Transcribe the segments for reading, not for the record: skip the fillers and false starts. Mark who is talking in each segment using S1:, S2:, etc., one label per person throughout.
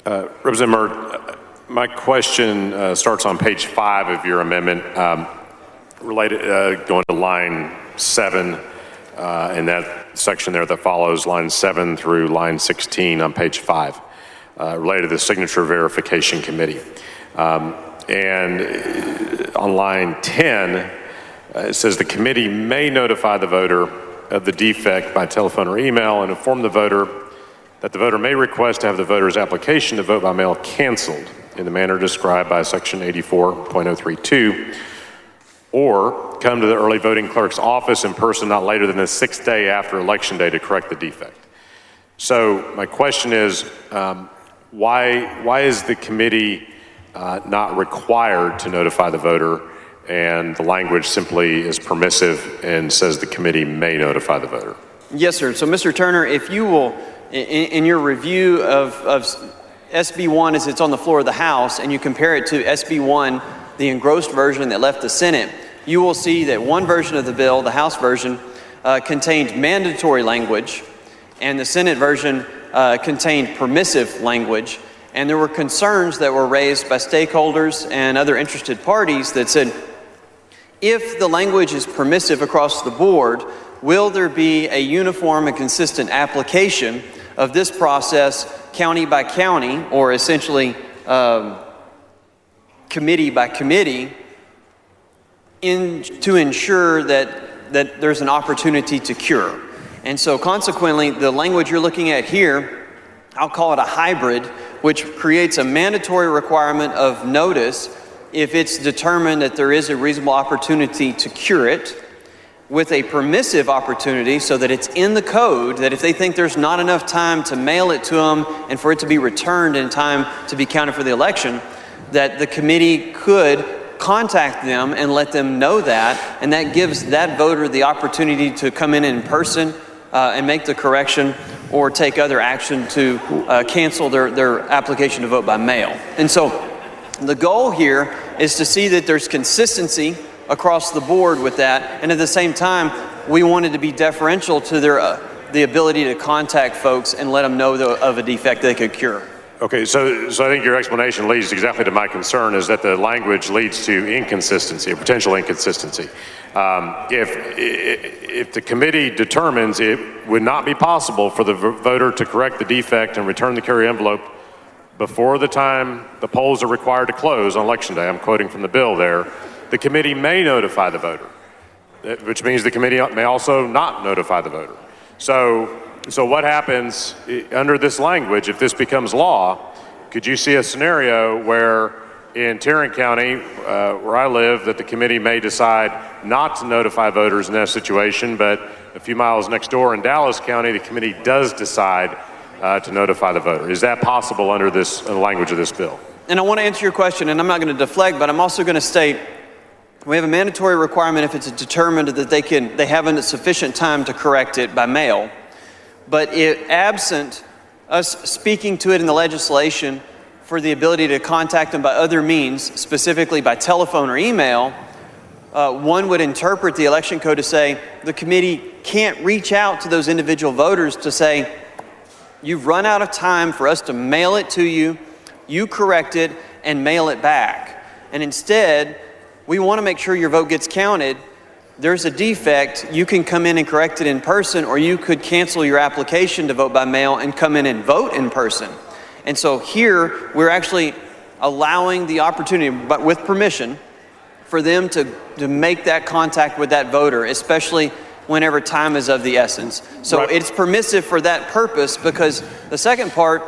S1: Representative Murr, my question starts on page 5 of your amendment, going to line 7, in that section there that follows line 7 through line 16 on page 5, related to the Signature Verification Committee. And on line 10, it says the committee may notify the voter of the defect by telephone or email and inform the voter that the voter may request to have the voter's application to vote by mail canceled in the manner described by section 84.032, or come to the early voting clerk's office in person not later than the 6th day after election day to correct the defect. So my question is, why is the committee not required to notify the voter, and the language simply is permissive and says the committee may notify the voter?
S2: Yes, sir. So, Mr. Turner, if you will, in your review of SB1 as it's on the floor of the House, and you compare it to SB1, the engrossed version that left the Senate, you will see that one version of the bill, the House version, contained mandatory language, and the Senate version contained permissive language. And there were concerns that were raised by stakeholders and other interested parties that said, if the language is permissive across the board, will there be a uniform and consistent application of this process county by county, or essentially committee by committee, to ensure that there's an opportunity to cure? And so consequently, the language you're looking at here, I'll call it a hybrid, which creates a mandatory requirement of notice if it's determined that there is a reasonable opportunity to cure it, with a permissive opportunity so that it's in the code that if they think there's not enough time to mail it to them and for it to be returned in time to be counted for the election, that the committee could contact them and let them know that, and that gives that voter the opportunity to come in person and make the correction or take other action to cancel their application to vote by mail. And so the goal here is to see that there's consistency across the board with that, and at the same time, we wanted to be deferential to the ability to contact folks and let them know of a defect they could cure.
S1: Okay, so I think your explanation leads exactly to my concern, is that the language leads to inconsistency, a potential inconsistency. If the committee determines it would not be possible for the voter to correct the defect and return the carry envelope before the time the polls are required to close on election day, I'm quoting from the bill there, the committee may notify the voter, which means the committee may also not notify the voter. So what happens under this language if this becomes law? Could you see a scenario where in Tarrant County, where I live, that the committee may decide not to notify voters in that situation, but a few miles next door in Dallas County, the committee does decide to notify the voter? Is that possible under this language of this bill?
S2: And I want to answer your question, and I'm not going to deflect, but I'm also going to state we have a mandatory requirement if it's determined that they have sufficient time to correct it by mail. But absent us speaking to it in the legislation for the ability to contact them by other means, specifically by telephone or email, one would interpret the election code to say the committee can't reach out to those individual voters to say, you've run out of time for us to mail it to you, you correct it, and mail it back. And instead, we want to make sure your vote gets counted. There's a defect, you can come in and correct it in person, or you could cancel your application to vote by mail and come in and vote in person. And so here, we're actually allowing the opportunity, but with permission, for them to make that contact with that voter, especially whenever time is of the essence. So right. It's permissive for that purpose, because the second part,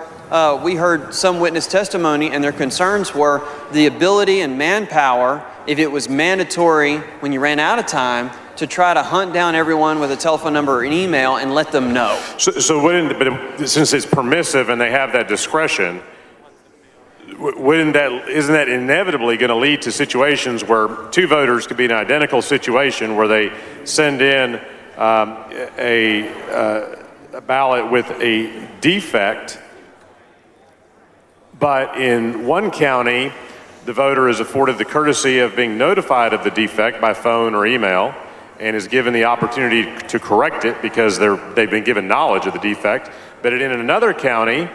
S2: we heard some witness testimony, and their concerns were the ability and manpower, if it was mandatory when you ran out of time, to try to hunt down everyone with a telephone number or an email and let them know.
S1: But since it's permissive and they have that discretion, isn't that inevitably going to lead to situations where two voters could be in an identical situation where they send in a ballot with a defect, but in one county, the voter is afforded the courtesy of being notified of the defect by phone or email and is given the opportunity to correct it because they've been given knowledge of the defect. But in another county,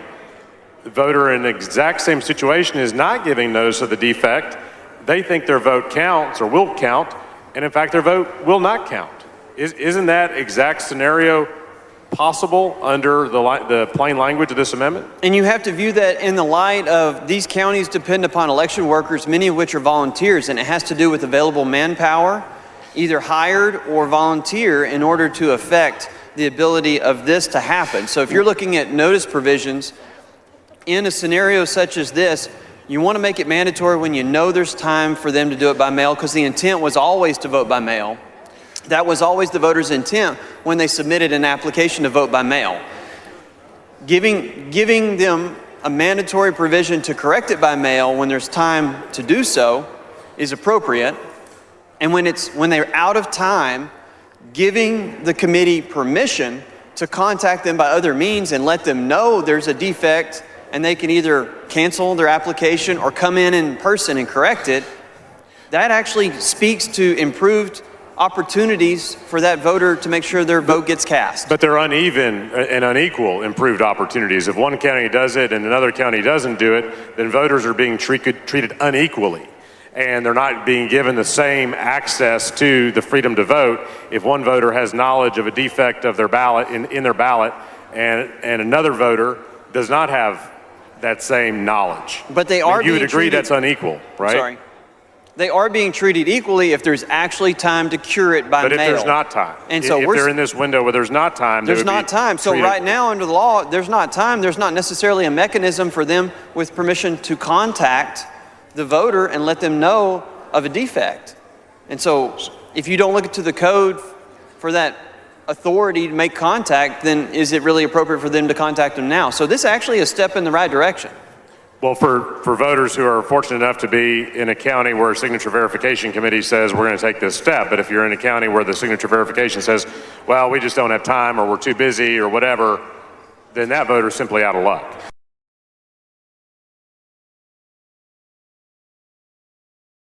S1: voter in the exact same situation is not giving notice of the defect. They think their vote counts or will count, and in fact their vote will not count. Isn't that exact scenario possible under the plain language of this amendment?
S2: And you have to view that in the light of these counties depend upon election workers, many of which are volunteers, and it has to do with available manpower, either hired or volunteer, in order to affect the ability of this to happen. So if you're looking at notice provisions in a scenario such as this, you want to make it mandatory when you know there's time for them to do it by mail, because the intent was always to vote by mail. That was always the voter's intent when they submitted an application to vote by mail. Giving them a mandatory provision to correct it by mail when there's time to do so is appropriate. And when they're out of time, giving the committee permission to contact them by other means and let them know there's a defect and they can either cancel their application or come in person and correct it, that actually speaks to improved opportunities for that voter to make sure their vote gets cast.
S1: But they're uneven and unequal improved opportunities. If one county does it and another county doesn't do it, then voters are being treated unequally. And they're not being given the same access to the freedom to vote if one voter has knowledge of a defect of their ballot in their ballot and another voter does not have that same knowledge.
S2: But they are
S1: you would
S2: being
S1: agree
S2: treated,
S1: that's unequal, right?
S2: Sorry. They are being treated equally if there's actually time to cure it by mail.
S1: But if there's not time,
S2: and so
S1: if they're in this window where there's not time,
S2: there's not time. So right now under the law, there's not time. There's not necessarily a mechanism for them with permission to contact the voter and let them know of a defect. And so if you don't look into the code for that authority to make contact, then is it really appropriate for them to contact them now? So this actually is a step in the right direction.
S1: Well, for voters who are fortunate enough to be in a county where a signature verification committee says we're going to take this step, but if you're in a county where the signature verification says, well, we just don't have time or we're too busy or whatever, then that voter's simply out of luck.